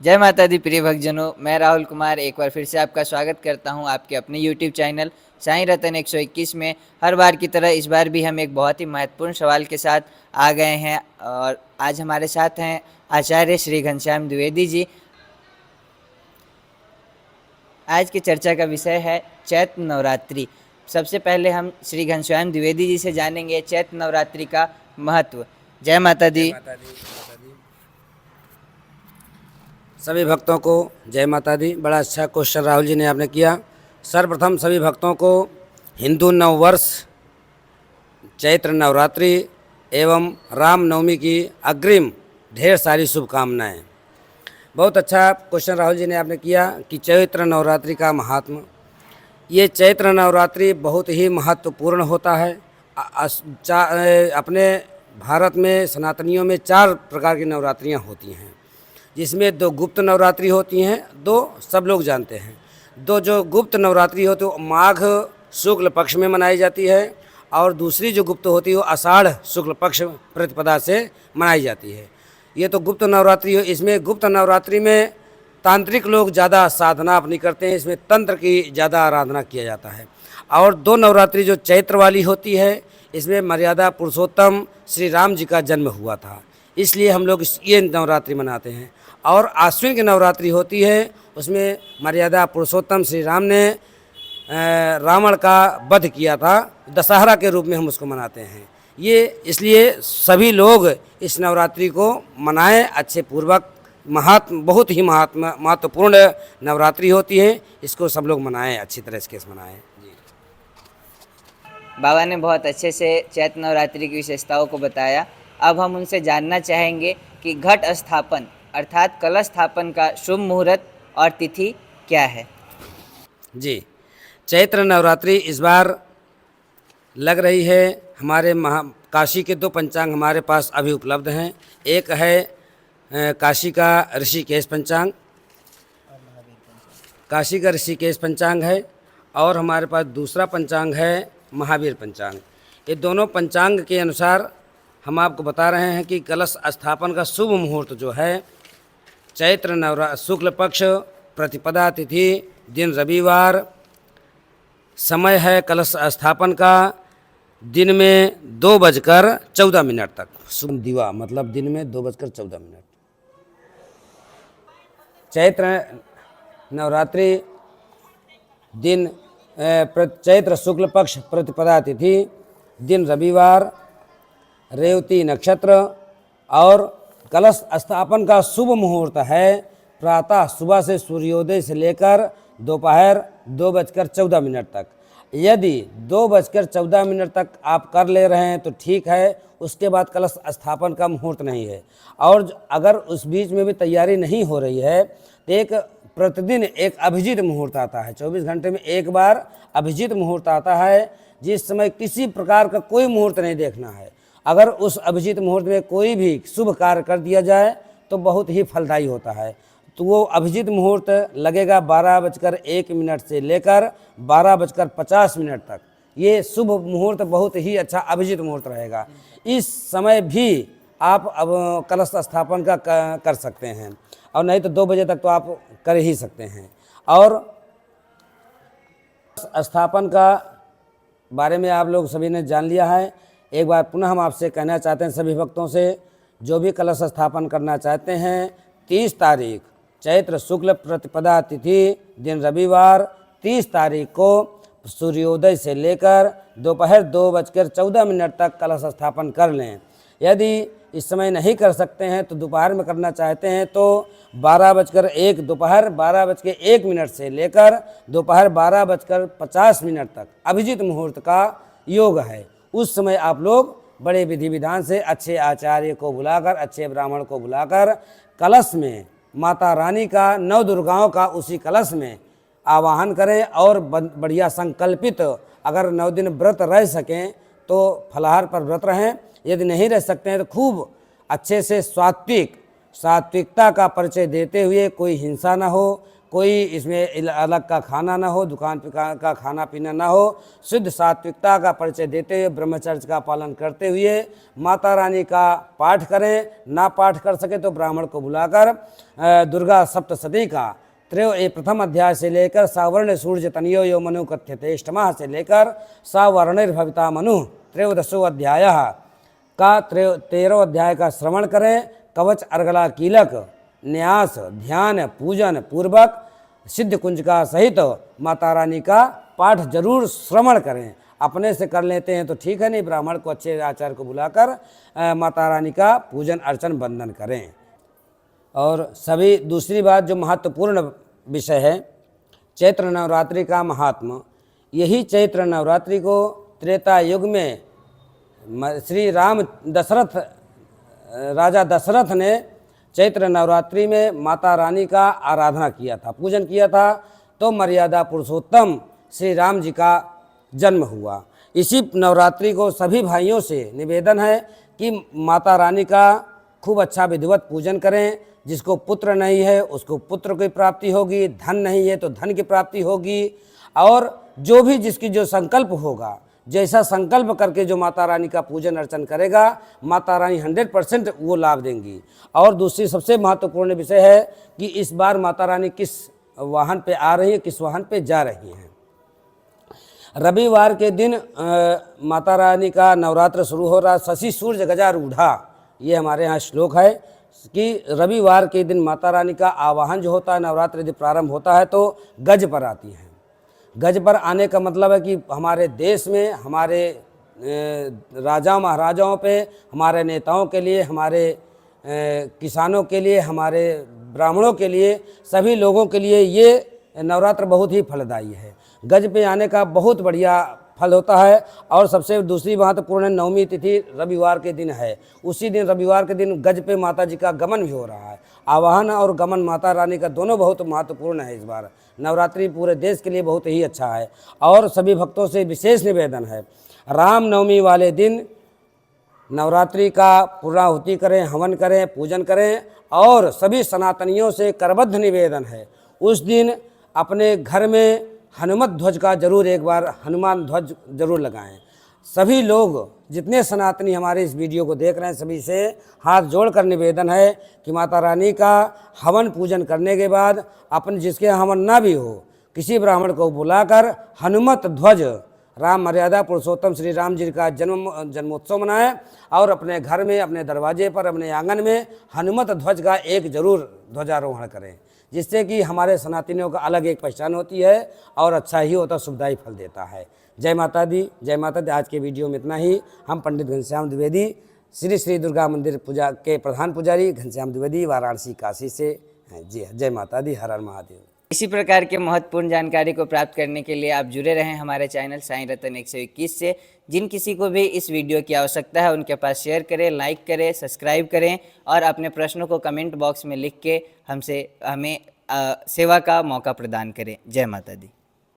जय माता दी प्रिय भक्तजनों, मैं राहुल कुमार एक बार फिर से आपका स्वागत करता हूं आपके अपने YouTube चैनल साईं रतन 121 में। हर बार की तरह इस बार भी हम एक बहुत ही महत्वपूर्ण सवाल के साथ आ गए हैं और आज हमारे साथ हैं आचार्य श्री घनश्याम द्विवेदी जी। आज की चर्चा का विषय है चैत्र नवरात्रि। सबसे पहले हम श्री घनश्याम द्विवेदी जी से जानेंगे चैत्र नवरात्रि का महत्व। जय माता दी। जय माता दी, माता दी। सभी भक्तों को जय माता दी। बड़ा अच्छा क्वेश्चन राहुल जी ने आपने किया। सर्वप्रथम सभी भक्तों को हिंदू नव वर्ष, चैत्र नवरात्रि एवं रामनवमी की अग्रिम ढेर सारी शुभकामनाएं। बहुत अच्छा क्वेश्चन राहुल जी ने आपने किया कि चैत्र नवरात्रि का महात्म। ये चैत्र नवरात्रि बहुत ही महत्वपूर्ण होता है। अपने भारत में सनातनियों में 4 प्रकार की नवरात्रियाँ होती हैं, जिसमें 2 गुप्त नवरात्रि होती हैं, 2 सब लोग जानते हैं। 2 जो गुप्त नवरात्रि होती है वो माघ शुक्ल पक्ष में मनाई जाती है और दूसरी जो गुप्त होती है वो आषाढ़ शुक्ल पक्ष प्रतिपदा से मनाई जाती है। ये तो गुप्त नवरात्रि है। इसमें गुप्त नवरात्रि में तांत्रिक लोग ज़्यादा साधना अपनी करते हैं, इसमें तंत्र की ज़्यादा आराधना किया जाता है। और 2 नवरात्रि जो चैत्र वाली होती है, इसमें मर्यादा पुरुषोत्तम श्री राम जी का जन्म हुआ था, इसलिए हम लोग ये नवरात्रि मनाते हैं। और आश्विन की नवरात्रि होती है, उसमें मर्यादा पुरुषोत्तम श्री राम ने रावण का वध किया था, दशहरा के रूप में हम उसको मनाते हैं। ये इसलिए सभी लोग इस नवरात्रि को मनाएं अच्छे पूर्वक। बहुत ही महत्वपूर्ण नवरात्रि होती है, इसको सब लोग मनाएं, अच्छी तरह से मनाएं। जी, बाबा ने बहुत अच्छे से चैत्र नवरात्रि की विशेषताओं को बताया। अब हम उनसे जानना चाहेंगे कि घट स्थापन अर्थात कलश स्थापन का शुभ मुहूर्त और तिथि क्या है। जी, चैत्र नवरात्रि इस बार लग रही है। हमारे काशी के 2 पंचांग हमारे पास अभी उपलब्ध हैं। एक है काशी का ऋषिकेश पंचांग, काशी का ऋषिकेश पंचांग है, और हमारे पास दूसरा पंचांग है महावीर पंचांग। ये दोनों पंचांग के अनुसार हम आपको बता रहे हैं कि कलश स्थापन का शुभ मुहूर्त जो है चैत्र शुक्ल पक्ष प्रतिपदा तिथि, दिन रविवार, समय है कलश स्थापन का दिन में 2:14 तक। शुभ दिवा मतलब दिन में 2:14। चैत्र नवरात्रि दिन चैत्र शुक्ल पक्ष प्रतिपदा तिथि, दिन रविवार, रेवती नक्षत्र, और कलश स्थापन का शुभ मुहूर्त है प्रातः सुबह से सूर्योदय से लेकर दोपहर 2:14 तक। यदि 2:14 तक आप कर ले रहे हैं तो ठीक है, उसके बाद कलश स्थापन का मुहूर्त नहीं है। और अगर उस बीच में भी तैयारी नहीं हो रही है तो एक प्रतिदिन एक अभिजीत मुहूर्त आता है। 24 घंटे में एक बार अभिजीत मुहूर्त आता है, जिस समय किसी प्रकार का कोई मुहूर्त नहीं देखना है। अगर उस अभिजीत मुहूर्त में कोई भी शुभ कार्य कर दिया जाए तो बहुत ही फलदायी होता है। तो वो अभिजीत मुहूर्त लगेगा 12:01 से लेकर 12:50 तक। ये शुभ मुहूर्त बहुत ही अच्छा अभिजीत मुहूर्त रहेगा। इस समय भी आप अब कलश स्थापन का कर सकते हैं, और नहीं तो 2 बजे तक तो आप कर ही सकते हैं। और स्थापन का बारे में आप लोग सभी ने जान लिया है। एक बार पुनः हम आपसे कहना चाहते हैं सभी भक्तों से, जो भी कलश स्थापन करना चाहते हैं 30 तारीख चैत्र शुक्ल प्रतिपदा तिथि, दिन रविवार 30 तारीख को सूर्योदय से लेकर दोपहर 2:14 तक कलश स्थापन कर लें। यदि इस समय नहीं कर सकते हैं तो दोपहर में करना चाहते हैं तो 12:01 दोपहर 12:01 से लेकर दोपहर 12:50 तक अभिजीत मुहूर्त का योग है। उस समय आप लोग बड़े विधि विधान से अच्छे आचार्य को बुलाकर, अच्छे ब्राह्मण को बुलाकर कलश में माता रानी का, 9 दुर्गाओं का उसी कलश में आवाहन करें और बढ़िया संकल्पित, अगर 9 दिन व्रत रह सकें तो फलाहार पर व्रत रहें। यदि नहीं रह सकते हैं तो खूब अच्छे से सात्विकता का परिचय देते हुए, कोई हिंसा ना हो, कोई इसमें अलग का खाना ना हो, दुकान पे का खाना पीना ना हो। शुद्ध सात्विकता का परिचय देते हुए, ब्रह्मचर्य का पालन करते हुए माता रानी का पाठ करें। ना पाठ कर सके तो ब्राह्मण को बुलाकर दुर्गा सप्तशती का प्रथम अध्याय से लेकर सावर्ण सूर्य तनयो यो मनु कथ्यते अष्टमा से लेकर सावर्णिर्भविता मनु त्रयोदशो अध्याय का 13 अध्याय का श्रवण करें। कवच अर्गला कीलक न्यास ध्यान पूजन पूर्वक सिद्ध कुंज का सहित माता रानी का पाठ जरूर श्रवण करें। अपने से कर लेते हैं तो ठीक है, नहीं ब्राह्मण को अच्छे आचार्य को बुलाकर माता रानी का पूजन अर्चन वंदन करें। और सभी दूसरी बात जो महत्वपूर्ण विषय है, चैत्र नवरात्रि का महात्मा। यही चैत्र नवरात्रि को त्रेता युग में श्री राम राजा दशरथ ने चैत्र नवरात्रि में माता रानी का आराधना किया था, पूजन किया था, तो मर्यादा पुरुषोत्तम श्री राम जी का जन्म हुआ। इसी नवरात्रि को सभी भाइयों से निवेदन है कि माता रानी का खूब अच्छा विधिवत पूजन करें। जिसको पुत्र नहीं है उसको पुत्र की प्राप्ति होगी, धन नहीं है तो धन की प्राप्ति होगी। और जो भी जिसकी जो संकल्प होगा, जैसा संकल्प करके जो माता रानी का पूजन अर्चन करेगा, माता रानी 100% वो लाभ देंगी। और दूसरी सबसे महत्वपूर्ण विषय है कि इस बार माता रानी किस वाहन पे आ रही है, किस वाहन पे जा रही हैं। रविवार के दिन माता रानी का नवरात्र शुरू हो रहा। शशि सूर्य गजारूढ़ा, ये हमारे यहाँ श्लोक है कि रविवार के दिन माता रानी का आवाहन जो होता है, नवरात्र यदि प्रारंभ होता है तो गज पर आती हैं। गज पर आने का मतलब है कि हमारे देश में हमारे राजाओं महाराजाओं पे, हमारे नेताओं के लिए, हमारे किसानों के लिए, हमारे ब्राह्मणों के लिए, सभी लोगों के लिए ये नवरात्र बहुत ही फलदायी है। गज पे आने का बहुत बढ़िया फल होता है। और सबसे दूसरी महत्वपूर्ण नवमी तिथि रविवार के दिन है। उसी दिन रविवार के दिन गज पे माता जी का गमन भी हो रहा है। आवाहन और गमन माता रानी का दोनों बहुत महत्वपूर्ण है। इस बार नवरात्रि पूरे देश के लिए बहुत ही अच्छा है। और सभी भक्तों से विशेष निवेदन है, राम नवमी वाले दिन नवरात्रि का पूर्णाहुति करें, हवन करें, पूजन करें। और सभी सनातनियों से करबद्ध निवेदन है, उस दिन अपने घर में हनुमत ध्वज का जरूर एक बार हनुमान ध्वज जरूर लगाएं। सभी लोग जितने सनातनी हमारे इस वीडियो को देख रहे हैं, सभी से हाथ जोड़कर निवेदन है कि माता रानी का हवन पूजन करने के बाद अपन जिसके हवन ना भी हो, किसी ब्राह्मण को बुलाकर हनुमत ध्वज राम मर्यादा पुरुषोत्तम श्री राम जी का जन्मोत्सव मनाएं। और अपने घर में, अपने दरवाजे पर, अपने आंगन में हनुमत ध्वज का एक जरूर ध्वजारोहण करें, जिससे कि हमारे सनातनियों का अलग एक पहचान होती है और अच्छा ही होता, सुखदायी फल देता है। जय माता दी, जय माता दी। आज के वीडियो में इतना ही। हम पंडित घनश्याम द्विवेदी, श्री श्री दुर्गा मंदिर पूजा के प्रधान पुजारी घनश्याम द्विवेदी, वाराणसी काशी से हैं। जी जय माता दी, हर हर महादेव। इसी प्रकार के महत्वपूर्ण जानकारी को प्राप्त करने के लिए आप जुड़े रहें हमारे चैनल साईं रतन 121 से। जिन किसी को भी इस वीडियो की आवश्यकता है उनके पास शेयर करें, लाइक करें, सब्सक्राइब करें और अपने प्रश्नों को कमेंट बॉक्स में लिख के हमें सेवा का मौका प्रदान करें। जय माता दी।